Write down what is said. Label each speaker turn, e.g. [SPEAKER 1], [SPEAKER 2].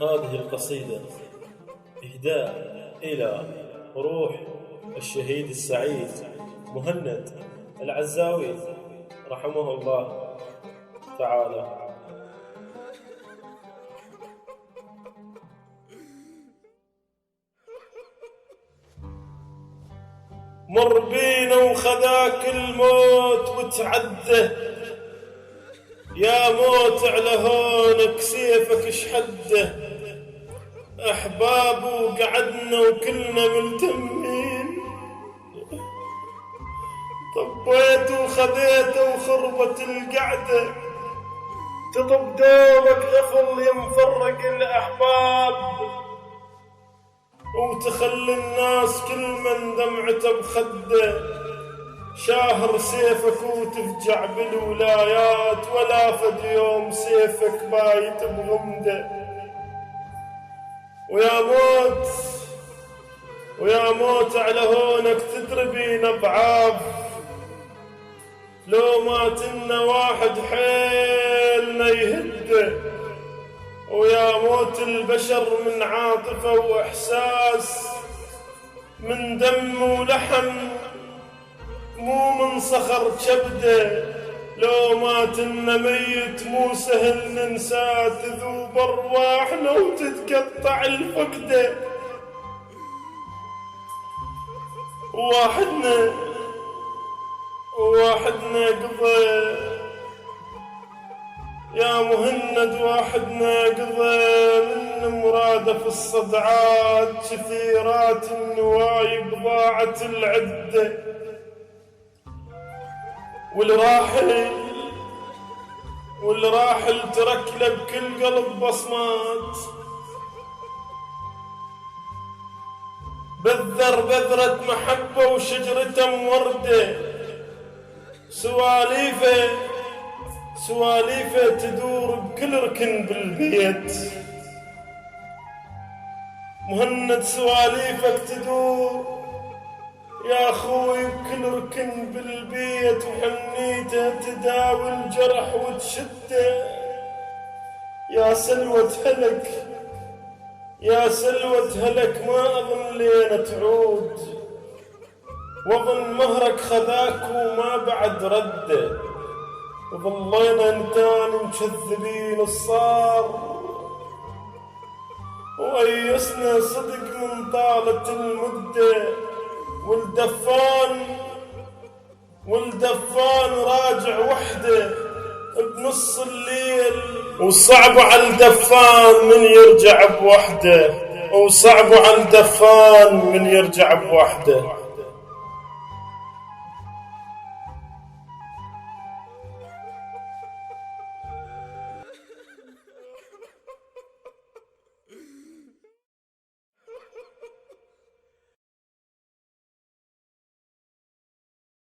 [SPEAKER 1] هذه القصيدة إهداء إلى روح الشهيد السعيد مهند العزاوي رحمه الله تعالى. مر بينا وخذاك الموت وتعده، يا موت على هونك سيفك شحده، أحباب وقعدنا وكلنا ملتمين، طبيت وخذيت وخربت القعدة، تطب دومك غفل يمفرق الأحباب، وتخلي الناس كل من دمعته بخده، شاهر سيفك وتفجع بالولايات، ولا فد يوم سيفك بايت بغمده. ويا موت على هونك تدربين اضعاف، لو ماتنا واحد حيلنا يهده، ويا موت البشر من عاطفة وإحساس، من دم ولحم مو من صخر كبده، لو ماتنا ميت مو سهل ننساه، تذوب أرواحنا وتتقطع الفقدة. وواحدنا قضى يا مهند، واحدنا قضى من مراده في الصدعات، كثيرات النوايب ضاعت العده، والراحل ترك له بكل قلب بصمات، بذر بذرة محبة وشجرته مورده، سواليفه تدور بكل ركن بالبيت، مهند سواليفك تدور يا أخوي بكل ركن بالبيت، وحنيته تداوي الجرح وتشده، يا سلوة هلك ما أظن لينا تعود، وظن مهرك خذاك وما بعد رده، وظلينا نتاني مكذبين الصار، وأيسنا صدق من طالة المدة، والدفان راجع وحده بنص الليل، وصعب على الدفان من يرجع بوحده،